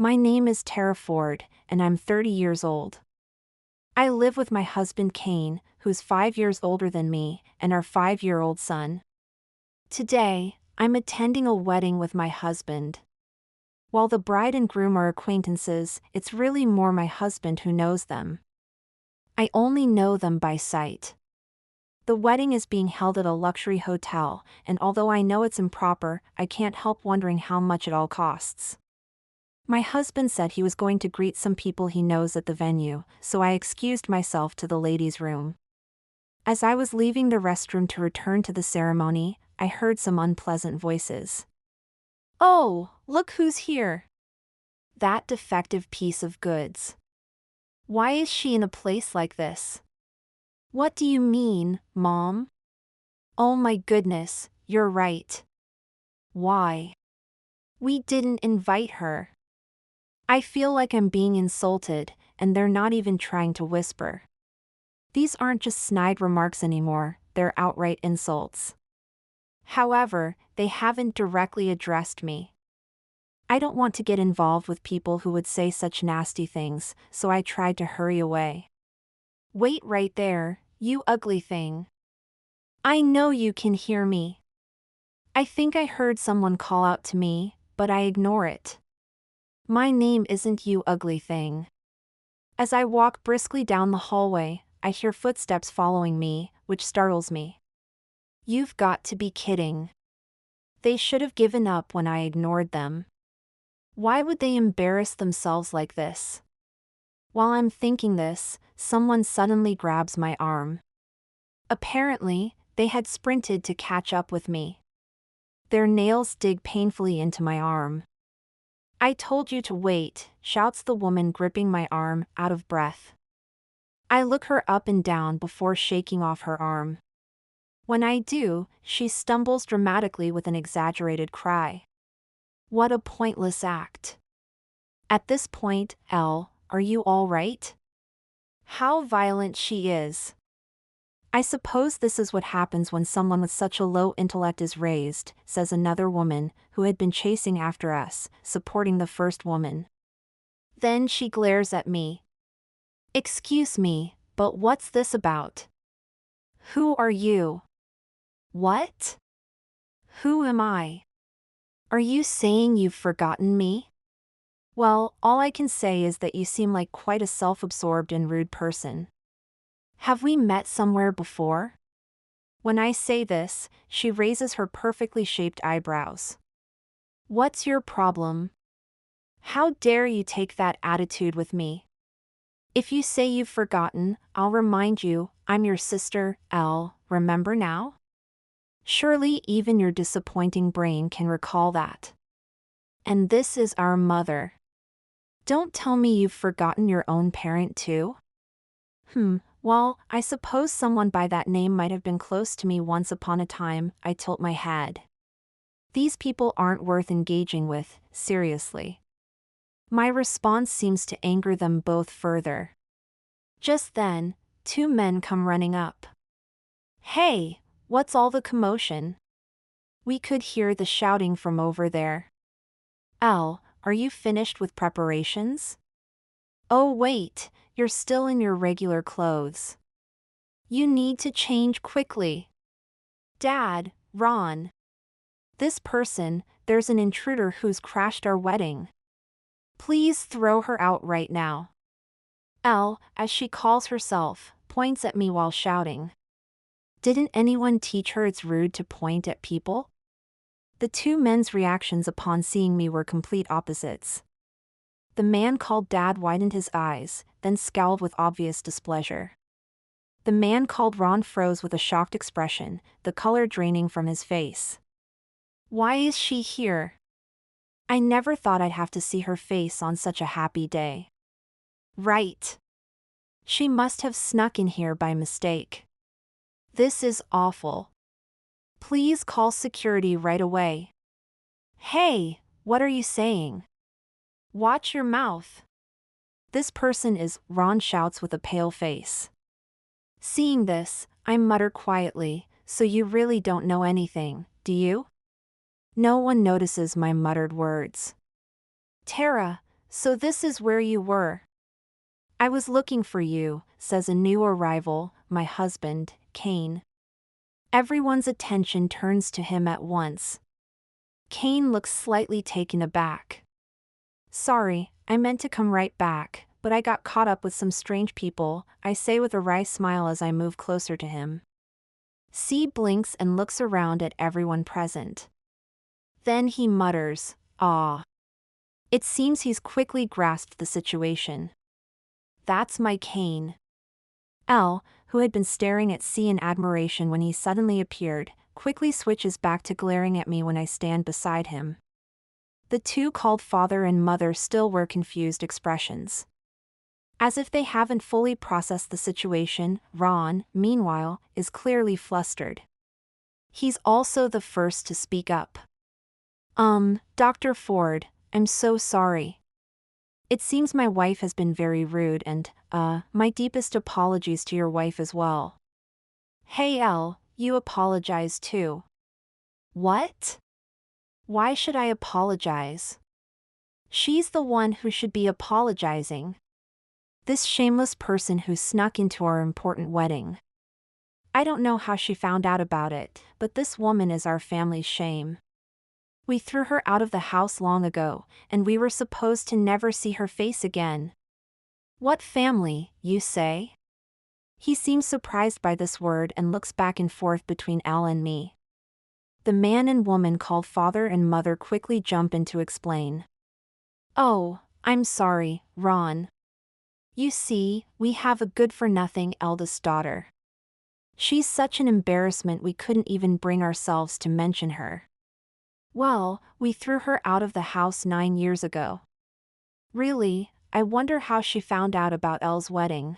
My name is Tara Ford, and I'm 30 years old. I live with my husband Kane, who's 5 years older than me, and our 5-year-old son. Today, I'm attending a wedding with my husband. While the bride and groom are acquaintances, it's really more my husband who knows them. I only know them by sight. The wedding is being held at a luxury hotel, and although I know it's improper, I can't help wondering how much it all costs. My husband said he was going to greet some people he knows at the venue, so I excused myself to the ladies' room. As I was leaving the restroom to return to the ceremony, I heard some unpleasant voices. "Oh, look who's here! That defective piece of goods. Why is she in a place like this? What do you mean, Mom? Oh my goodness, you're right. Why? We didn't invite her." I feel like I'm being insulted, and they're not even trying to whisper. These aren't just snide remarks anymore, they're outright insults. However, they haven't directly addressed me. I don't want to get involved with people who would say such nasty things, so I tried to hurry away. "Wait right there, you ugly thing. I know you can hear me." I think I heard someone call out to me, but I ignore it. My name isn't you ugly thing. As I walk briskly down the hallway, I hear footsteps following me, which startles me. You've got to be kidding. They should have given up when I ignored them. Why would they embarrass themselves like this? While I'm thinking this, someone suddenly grabs my arm. Apparently, they had sprinted to catch up with me. Their nails dig painfully into my arm. "I told you to wait," shouts the woman gripping my arm, out of breath. I look her up and down before shaking off her arm. When I do, she stumbles dramatically with an exaggerated cry. What a pointless act. At this point, Elle, are you all right? How violent she is. "I suppose this is what happens when someone with such a low intellect is raised," says another woman, who had been chasing after us, supporting the first woman. Then she glares at me. "Excuse me, but what's this about? Who are you? What? Who am I? Are you saying you've forgotten me?" Well, all I can say is that you seem like quite a self-absorbed and rude person. Have we met somewhere before? When I say this, she raises her perfectly shaped eyebrows. What's your problem? How dare you take that attitude with me? If you say you've forgotten, I'll remind you, I'm your sister, Elle, remember now? Surely even your disappointing brain can recall that. And this is our mother. Don't tell me you've forgotten your own parent too? Well, I suppose someone by that name might have been close to me once upon a time. I tilt my head. These people aren't worth engaging with, seriously. My response seems to anger them both further. Just then, 2 men come running up. "Hey, what's all the commotion?" We could hear the shouting from over there. "Elle, are you finished with preparations?" "Oh wait, you're still in your regular clothes. You need to change quickly." "Dad, Ron. This person, there's an intruder who's crashed our wedding. Please throw her out right now." Elle, as she calls herself, points at me while shouting. Didn't anyone teach her it's rude to point at people? The 2 men's reactions upon seeing me were complete opposites. The man called Dad widened his eyes, then scowled with obvious displeasure. The man called Ron froze with a shocked expression, the color draining from his face. Why is she here? I never thought I'd have to see her face on such a happy day. Right. She must have snuck in here by mistake. This is awful. Please call security right away. Hey, what are you saying? Watch your mouth. This person is, Ron shouts with a pale face. Seeing this, I mutter quietly, so you really don't know anything, do you? No one notices my muttered words. Tara, So this is where you were. I was looking for you, says a new arrival, my husband, Kane. Everyone's attention turns to him at once. Kane looks slightly taken aback. Sorry, I meant to come right back, but I got caught up with some strange people, I say with a wry smile as I move closer to him. C blinks and looks around at everyone present. Then he mutters, "Ah." It seems he's quickly grasped the situation. That's my Kane. L, who had been staring at C in admiration when he suddenly appeared, quickly switches back to glaring at me when I stand beside him. The two called father and mother still wear confused expressions. As if they haven't fully processed the situation, Ron, meanwhile, is clearly flustered. He's also the first to speak up. Dr. Ford, I'm so sorry. It seems my wife has been very rude and, my deepest apologies to your wife as well. Hey L, you apologize too. What? Why should I apologize? She's the one who should be apologizing. This shameless person who snuck into our important wedding. I don't know how she found out about it, but this woman is our family's shame. We threw her out of the house long ago, and we were supposed to never see her face again. What family, you say? He seems surprised by this word and looks back and forth between Al and me. The man and woman called father and mother quickly jump in to explain. Oh, I'm sorry, Ron. You see, we have a good-for-nothing eldest daughter. She's such an embarrassment we couldn't even bring ourselves to mention her. Well, we threw her out of the house 9 years ago. Really, I wonder how she found out about Elle's wedding.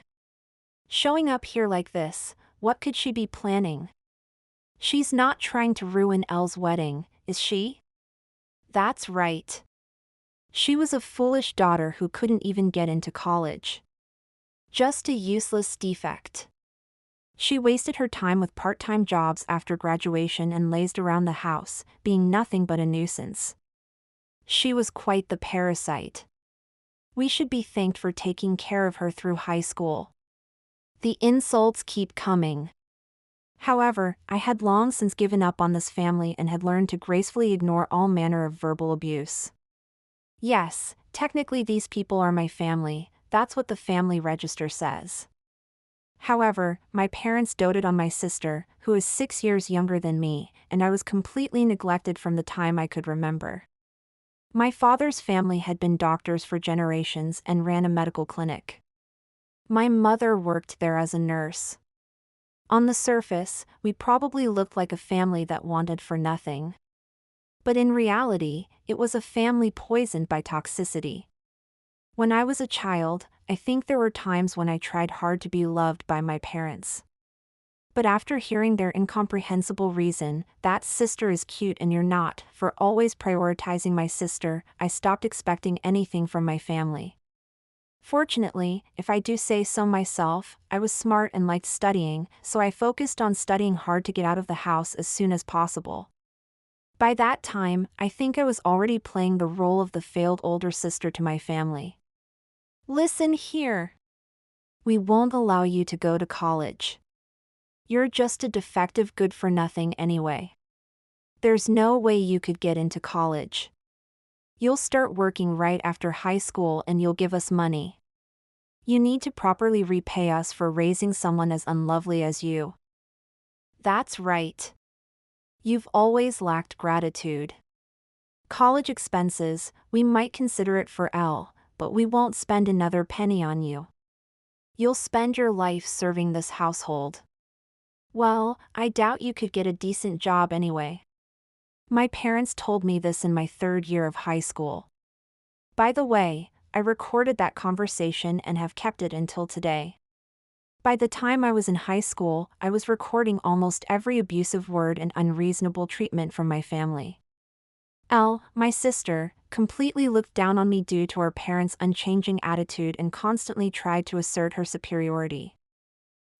Showing up here like this, what could she be planning? She's not trying to ruin Elle's wedding, is she? That's right. She was a foolish daughter who couldn't even get into college. Just a useless defect. She wasted her time with part-time jobs after graduation and lazed around the house, being nothing but a nuisance. She was quite the parasite. We should be thanked for taking care of her through high school. The insults keep coming. However, I had long since given up on this family and had learned to gracefully ignore all manner of verbal abuse. Yes, technically these people are my family, that's what the family register says. However, my parents doted on my sister, who is 6 years younger than me, and I was completely neglected from the time I could remember. My father's family had been doctors for generations and ran a medical clinic. My mother worked there as a nurse. On the surface, we probably looked like a family that wanted for nothing. But in reality, it was a family poisoned by toxicity. When I was a child, I think there were times when I tried hard to be loved by my parents. But after hearing their incomprehensible reason, that sister is cute and you're not, for always prioritizing my sister, I stopped expecting anything from my family. Fortunately, if I do say so myself, I was smart and liked studying, so I focused on studying hard to get out of the house as soon as possible. By that time, I think I was already playing the role of the failed older sister to my family. Listen here. We won't allow you to go to college. You're just a defective good-for-nothing anyway. There's no way you could get into college. You'll start working right after high school and you'll give us money. You need to properly repay us for raising someone as unlovely as you. That's right. You've always lacked gratitude. College expenses, we might consider it for L, but we won't spend another penny on you. You'll spend your life serving this household. Well, I doubt you could get a decent job anyway. My parents told me this in my 3rd year of high school. By the way, I recorded that conversation and have kept it until today. By the time I was in high school, I was recording almost every abusive word and unreasonable treatment from my family. Elle, my sister, completely looked down on me due to our parents' unchanging attitude and constantly tried to assert her superiority.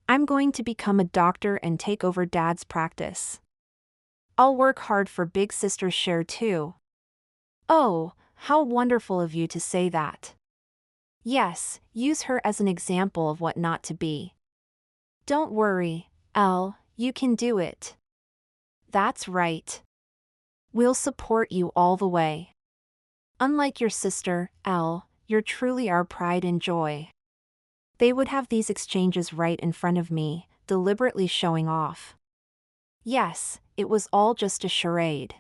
I'm going to become a doctor and take over Dad's practice. I'll work hard for big sister's share too. Oh, How wonderful of you to say that. Yes, use her as an example of what not to be. Don't worry, Elle, you can do it. That's right. We'll support you all the way. Unlike your sister, Elle, you're truly our pride and joy. They would have these exchanges right in front of me, deliberately showing off. Yes, it was all just a charade.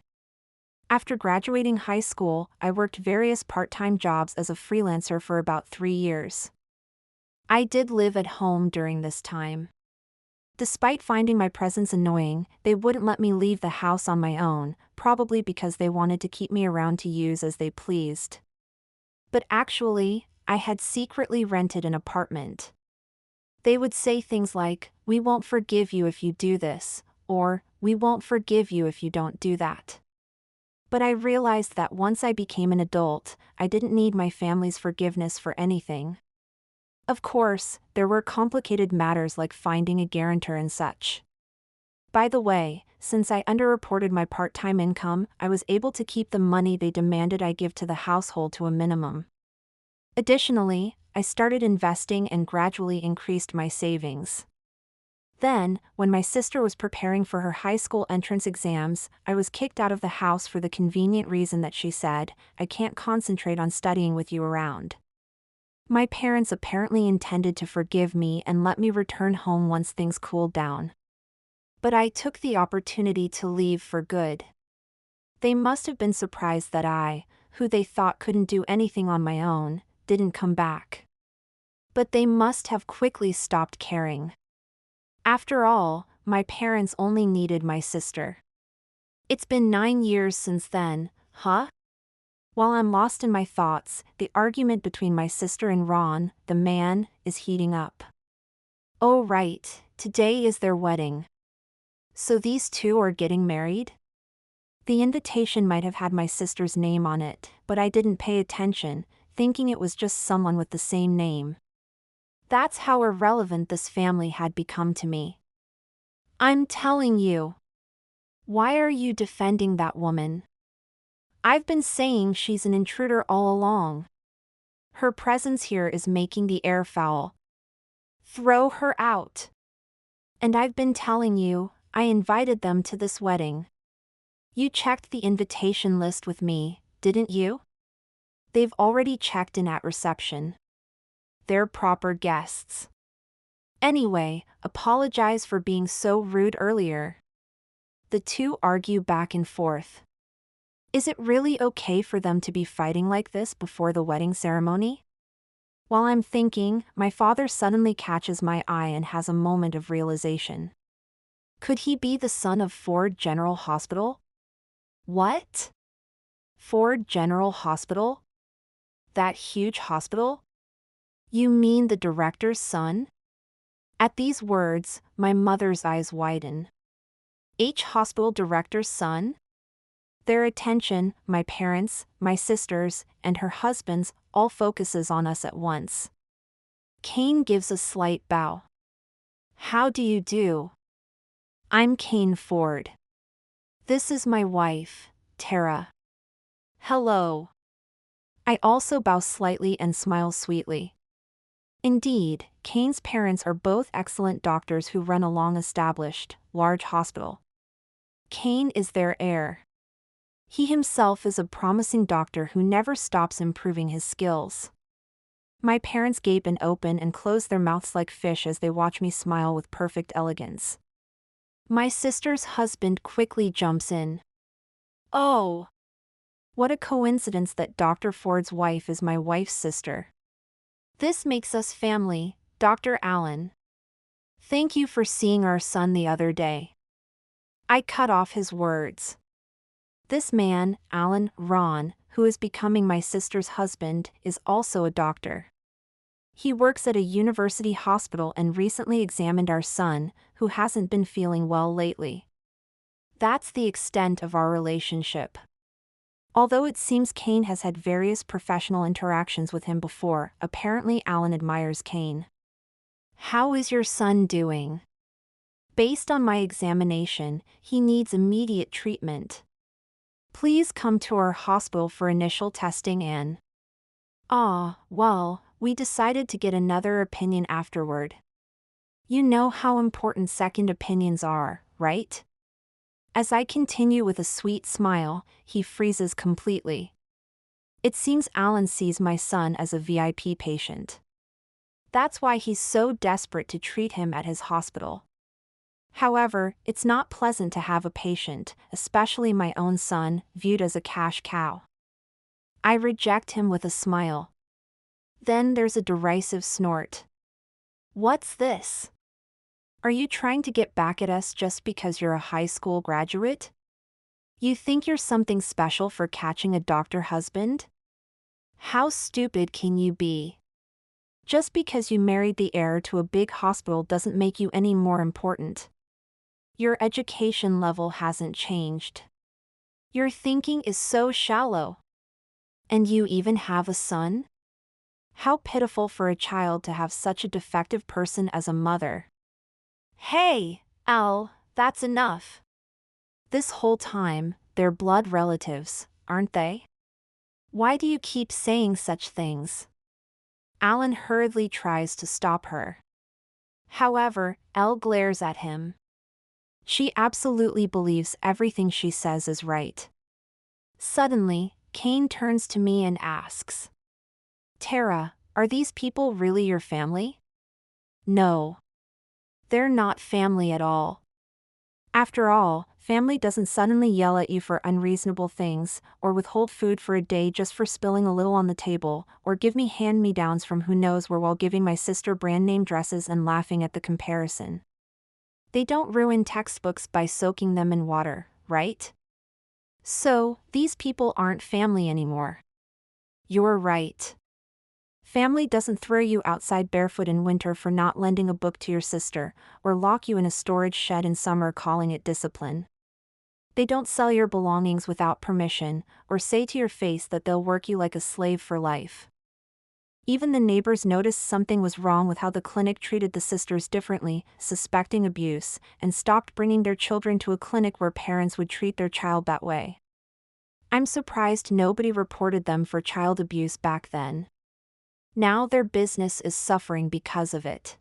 After graduating high school, I worked various part-time jobs as a freelancer for about 3 years. I did live at home during this time. Despite finding my presence annoying, they wouldn't let me leave the house on my own, probably because they wanted to keep me around to use as they pleased. But actually, I had secretly rented an apartment. They would say things like, "We won't forgive you if you do this," or, "We won't forgive you if you don't do that." But I realized that once I became an adult, I didn't need my family's forgiveness for anything. Of course, there were complicated matters like finding a guarantor and such. By the way, since I underreported my part-time income, I was able to keep the money they demanded I give to the household to a minimum. Additionally, I started investing and gradually increased my savings. Then, when my sister was preparing for her high school entrance exams, I was kicked out of the house for the convenient reason that she said, "I can't concentrate on studying with you around." My parents apparently intended to forgive me and let me return home once things cooled down. But I took the opportunity to leave for good. They must have been surprised that I, who they thought couldn't do anything on my own, didn't come back. But they must have quickly stopped caring. After all, my parents only needed my sister. It's been 9 years since then, huh? While I'm lost in my thoughts, the argument between my sister and Ron, the man, is heating up. Oh right, today is their wedding. So these two are getting married? The invitation might have had my sister's name on it, but I didn't pay attention, thinking it was just someone with the same name. That's how irrelevant this family had become to me. I'm telling you. Why are you defending that woman? I've been saying she's an intruder all along. Her presence here is making the air foul. Throw her out. And I've been telling you, I invited them to this wedding. You checked the invitation list with me, didn't you? They've already checked in at reception. They're proper guests. Anyway, apologize for being so rude earlier. The two argue back and forth. Is it really okay for them to be fighting like this before the wedding ceremony? While I'm thinking, my father suddenly catches my eye and has a moment of realization. Could he be the son of Ford General Hospital? What? Ford General Hospital? That huge hospital? You mean the director's son? At these words, my mother's eyes widen. Hospital director's son? Their attention, my parents, my sisters, and her husband's, all focuses on us at once. Kane gives a slight bow. How do you do? I'm Kane Ford. This is my wife, Tara. Hello. I also bow slightly and smile sweetly. Indeed, Kane's parents are both excellent doctors who run a long-established, large hospital. Kane is their heir. He himself is a promising doctor who never stops improving his skills. My parents gape and open and close their mouths like fish as they watch me smile with perfect elegance. My sister's husband quickly jumps in. Oh! What a coincidence that Dr. Ford's wife is my wife's sister. This makes us family, Dr. Allen. Thank you for seeing our son the other day. I cut off his words. This man, Alan Ron, who is becoming my sister's husband, is also a doctor. He works at a university hospital and recently examined our son, who hasn't been feeling well lately. That's the extent of our relationship. Although it seems Kane has had various professional interactions with him before, apparently Alan admires Kane. How is your son doing? Based on my examination, he needs immediate treatment. Please come to our hospital for initial testing and... well, we decided to get another opinion afterward. You know how important second opinions are, right? As I continue with a sweet smile, he freezes completely. It seems Alan sees my son as a VIP patient. That's why he's so desperate to treat him at his hospital. However, it's not pleasant to have a patient, especially my own son, viewed as a cash cow. I reject him with a smile. Then there's a derisive snort. What's this? Are you trying to get back at us just because you're a high school graduate? You think you're something special for catching a doctor husband? How stupid can you be? Just because you married the heir to a big hospital doesn't make you any more important. Your education level hasn't changed. Your thinking is so shallow. And you even have a son? How pitiful for a child to have such a defective person as a mother. Hey, Al, that's enough. This whole time, they're blood relatives, aren't they? Why do you keep saying such things? Alan hurriedly tries to stop her. However, Elle glares at him. She absolutely believes everything she says is right. Suddenly, Kane turns to me and asks, Tara, are these people really your family? No. They're not family at all. After all, family doesn't suddenly yell at you for unreasonable things, or withhold food for a day just for spilling a little on the table, or give me hand-me-downs from who knows where while giving my sister brand-name dresses and laughing at the comparison. They don't ruin textbooks by soaking them in water, right? So, these people aren't family anymore. You're right. Family doesn't throw you outside barefoot in winter for not lending a book to your sister, or lock you in a storage shed in summer calling it discipline. They don't sell your belongings without permission, or say to your face that they'll work you like a slave for life. Even the neighbors noticed something was wrong with how the clinic treated the sisters differently, suspecting abuse, and stopped bringing their children to a clinic where parents would treat their child that way. I'm surprised nobody reported them for child abuse back then. Now their business is suffering because of it.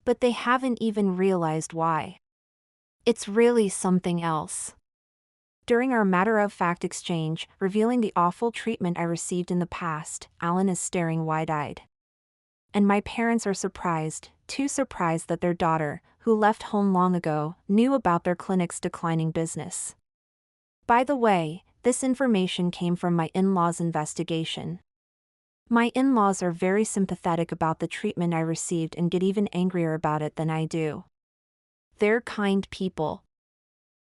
But they haven't even realized why. It's really something else. During our matter-of-fact exchange, revealing the awful treatment I received in the past, Alan is staring wide-eyed. And my parents are surprised, too surprised that their daughter, who left home long ago, knew about their clinic's declining business. By the way, this information came from my in-laws' investigation. My in-laws are very sympathetic about the treatment I received and get even angrier about it than I do. They're kind people.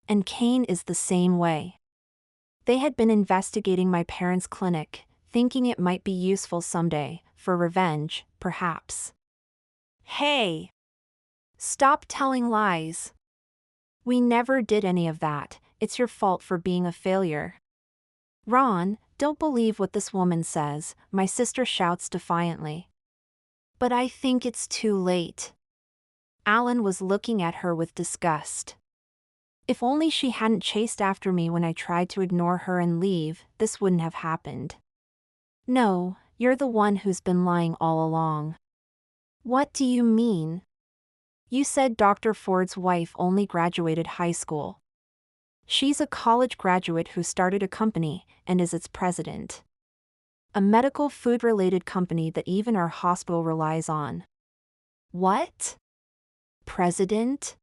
And Kane is the same way. They had been investigating my parents' clinic, thinking it might be useful someday, for revenge, perhaps. Hey! Stop telling lies. We never did any of that, it's your fault for being a failure. Ron, don't believe what this woman says, my sister shouts defiantly. But I think it's too late. Alan was looking at her with disgust. If only she hadn't chased after me when I tried to ignore her and leave, this wouldn't have happened. No, you're the one who's been lying all along. What do you mean? You said Dr. Ford's wife only graduated high school. She's a college graduate who started a company, and is its president. A medical food-related company that even our hospital relies on. What? President?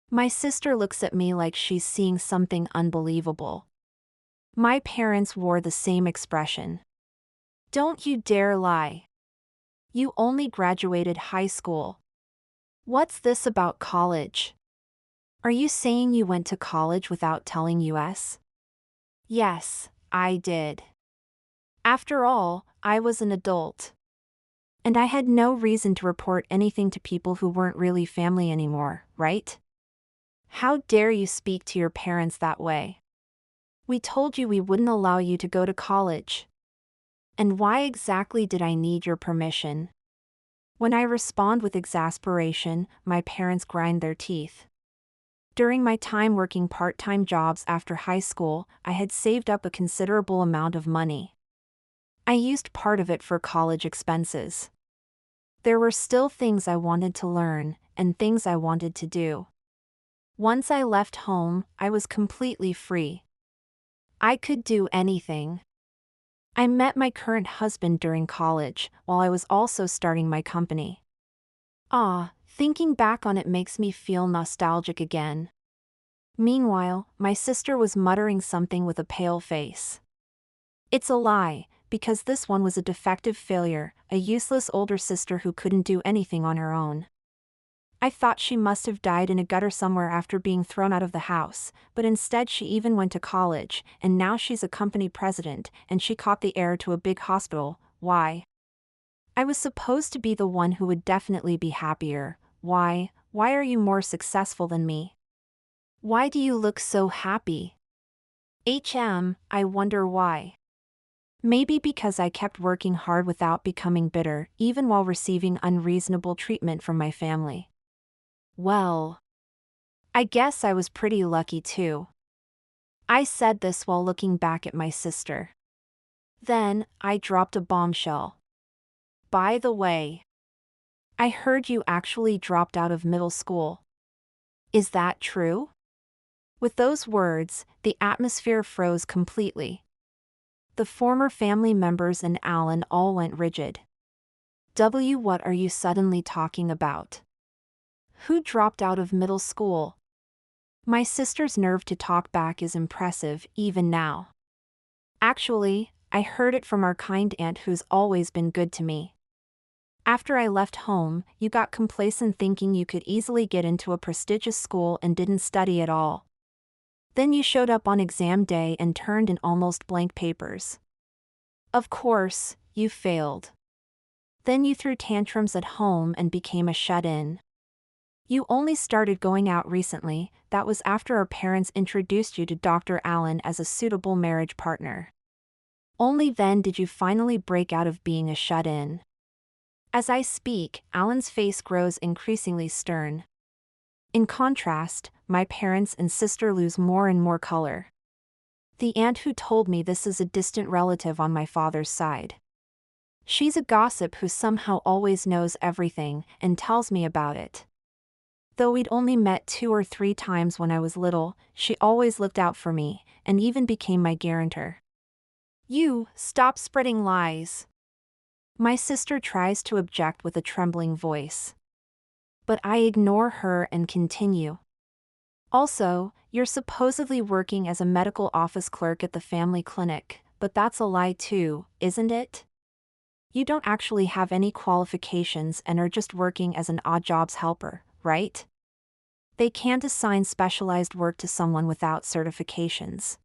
My sister looks at me like she's seeing something unbelievable. My parents wore the same expression. Don't you dare lie. You only graduated high school. What's this about college? Are you saying you went to college without telling us? Yes, I did. After all, I was an adult. And I had no reason to report anything to people who weren't really family anymore, right? How dare you speak to your parents that way? We told you we wouldn't allow you to go to college. And why exactly did I need your permission? When I respond with exasperation, my parents grind their teeth. During my time working part-time jobs after high school, I had saved up a considerable amount of money. I used part of it for college expenses. There were still things I wanted to learn, and things I wanted to do. Once I left home, I was completely free. I could do anything. I met my current husband during college, while I was also starting my company. Thinking back on it makes me feel nostalgic again. Meanwhile, my sister was muttering something with a pale face. It's a lie, because this one was a defective failure, a useless older sister who couldn't do anything on her own. I thought she must have died in a gutter somewhere after being thrown out of the house, but instead she even went to college, and now she's a company president, and she caught the heir to a big hospital. Why? I was supposed to be the one who would definitely be happier. Why are you more successful than me? Why do you look so happy? I wonder why. Maybe because I kept working hard without becoming bitter, even while receiving unreasonable treatment from my family. Well, I guess I was pretty lucky too. I said this while looking back at my sister. Then, I dropped a bombshell. By the way, I heard you actually dropped out of middle school. Is that true? With those words, the atmosphere froze completely. The former family members and Alan all went rigid. What are you suddenly talking about? Who dropped out of middle school? My sister's nerve to talk back is impressive, even now. Actually, I heard it from our kind aunt who's always been good to me. After I left home, you got complacent thinking you could easily get into a prestigious school and didn't study at all. Then you showed up on exam day and turned in almost blank papers. Of course, you failed. Then you threw tantrums at home and became a shut-in. You only started going out recently. That was after our parents introduced you to Dr. Allen as a suitable marriage partner. Only then did you finally break out of being a shut-in. As I speak, Alan's face grows increasingly stern. In contrast, my parents and sister lose more and more color. The aunt who told me this is a distant relative on my father's side. She's a gossip who somehow always knows everything and tells me about it. Though we'd only met 2 or 3 times when I was little, she always looked out for me, and even became my guarantor. You, stop spreading lies. My sister tries to object with a trembling voice. But I ignore her and continue. Also, you're supposedly working as a medical office clerk at the family clinic, but that's a lie too, isn't it? You don't actually have any qualifications and are just working as an odd jobs helper, right? They can't assign specialized work to someone without certifications.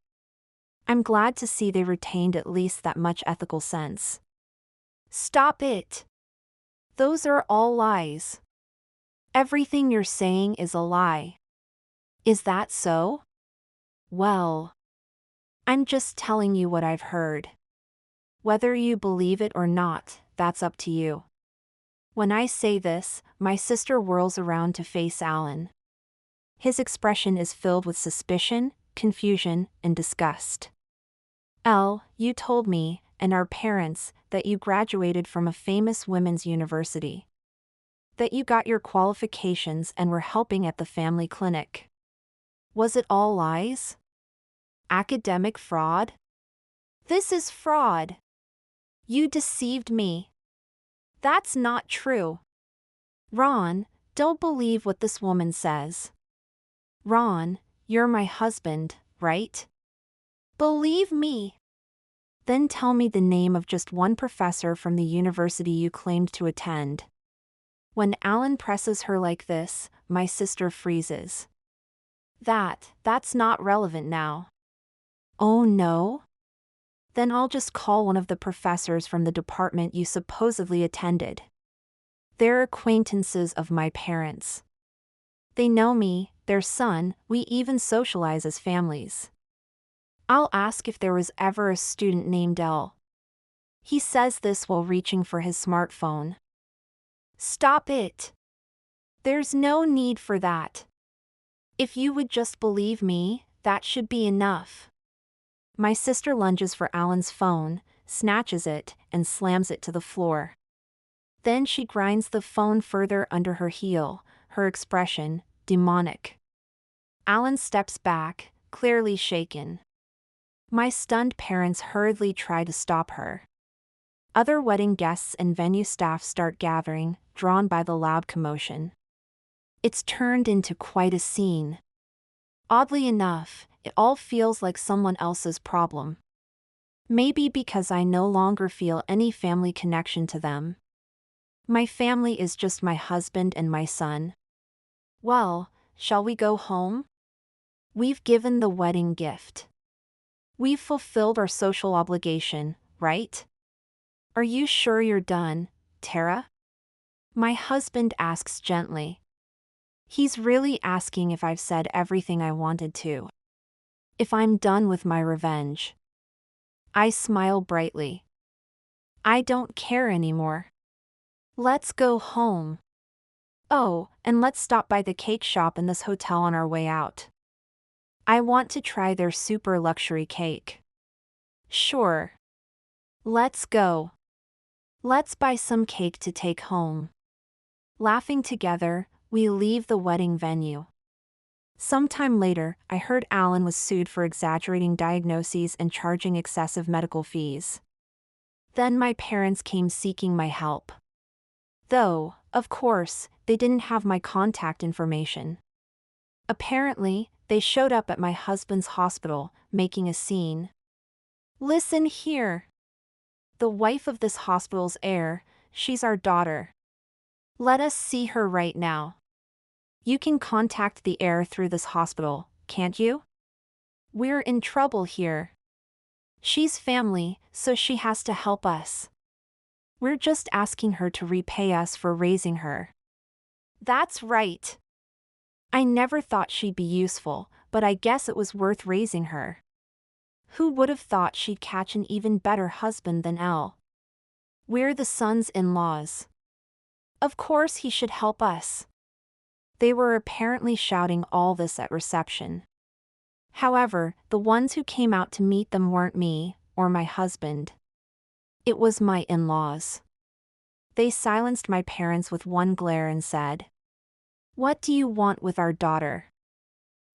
I'm glad to see they retained at least that much ethical sense. Stop it! Those are all lies. Everything you're saying is a lie. Is that so? Well, I'm just telling you what I've heard. Whether you believe it or not, that's up to you. When I say this, my sister whirls around to face Alan. His expression is filled with suspicion, confusion, and disgust. You told me, and our parents, that you graduated from a famous women's university. That you got your qualifications and were helping at the family clinic. Was it all lies? Academic fraud? This is fraud. You deceived me. That's not true. Ron, don't believe what this woman says. Ron, you're my husband, right? Believe me. Then tell me the name of just one professor from the university you claimed to attend. When Alan presses her like this, my sister freezes. That's not relevant now. Oh no? Then I'll just call one of the professors from the department you supposedly attended. They're acquaintances of my parents. They know me, their son, we even socialize as families. I'll ask if there was ever a student named L. He says this while reaching for his smartphone. Stop it. There's no need for that. If you would just believe me, that should be enough. My sister lunges for Alan's phone, snatches it, and slams it to the floor. Then she grinds the phone further under her heel, her expression demonic. Alan steps back, clearly shaken. My stunned parents hurriedly try to stop her. Other wedding guests and venue staff start gathering, drawn by the loud commotion. It's turned into quite a scene. Oddly enough, it all feels like someone else's problem. Maybe because I no longer feel any family connection to them. My family is just my husband and my son. Well, shall we go home? We've given the wedding gift. We've fulfilled our social obligation, right? Are you sure you're done, Tara? My husband asks gently. He's really asking if I've said everything I wanted to. If I'm done with my revenge. I smile brightly. I don't care anymore. Let's go home. Oh, and let's stop by the cake shop in this hotel on our way out. I want to try their super luxury cake. Sure. Let's go. Let's buy some cake to take home. Laughing together, we leave the wedding venue. Sometime later, I heard Alan was sued for exaggerating diagnoses and charging excessive medical fees. Then my parents came seeking my help. Though, of course, they didn't have my contact information. Apparently, they showed up at my husband's hospital, making a scene. Listen here. The wife of this hospital's heir, she's our daughter. Let us see her right now. You can contact the heir through this hospital, can't you? We're in trouble here. She's family, so she has to help us. We're just asking her to repay us for raising her. That's right. I never thought she'd be useful, but I guess it was worth raising her. Who would have thought she'd catch an even better husband than Elle? We're the sons-in-laws. Of course he should help us. They were apparently shouting all this at reception. However, the ones who came out to meet them weren't me, or my husband. It was my in-laws. They silenced my parents with one glare and said, "What do you want with our daughter?"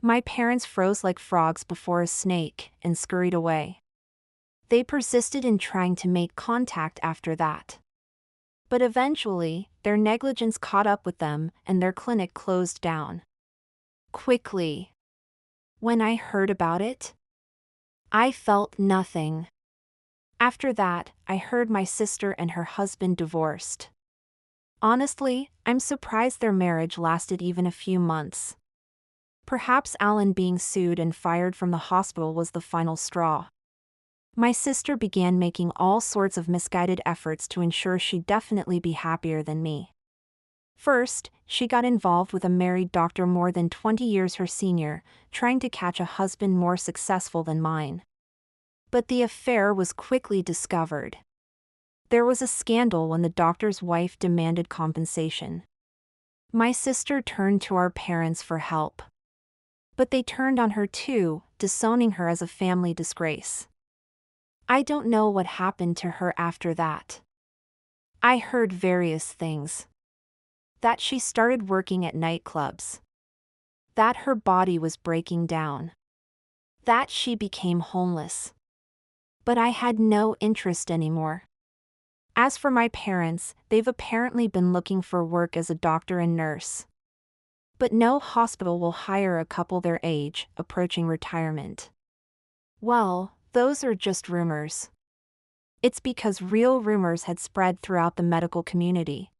My parents froze like frogs before a snake and scurried away. They persisted in trying to make contact after that. But eventually, their negligence caught up with them and their clinic closed down. Quickly. When I heard about it, I felt nothing. After that, I heard my sister and her husband divorced. Honestly, I'm surprised their marriage lasted even a few months. Perhaps Alan being sued and fired from the hospital was the final straw. My sister began making all sorts of misguided efforts to ensure she'd definitely be happier than me. First, she got involved with a married doctor more than 20 years her senior, trying to catch a husband more successful than mine. But the affair was quickly discovered. There was a scandal when the doctor's wife demanded compensation. My sister turned to our parents for help. But they turned on her too, disowning her as a family disgrace. I don't know what happened to her after that. I heard various things. That she started working at nightclubs. That her body was breaking down. That she became homeless. But I had no interest anymore. As for my parents, they've apparently been looking for work as a doctor and nurse. But no hospital will hire a couple their age, approaching retirement. Well, those are just rumors. It's because real rumors had spread throughout the medical community.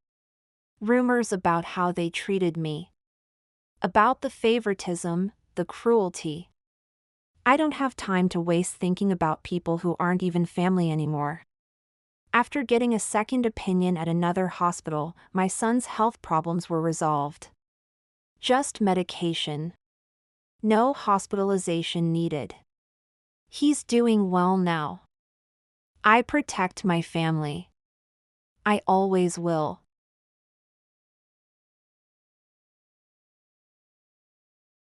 Rumors about how they treated me. About the favoritism, the cruelty. I don't have time to waste thinking about people who aren't even family anymore. After getting a second opinion at another hospital, my son's health problems were resolved. Just medication. No hospitalization needed. He's doing well now. I protect my family. I always will.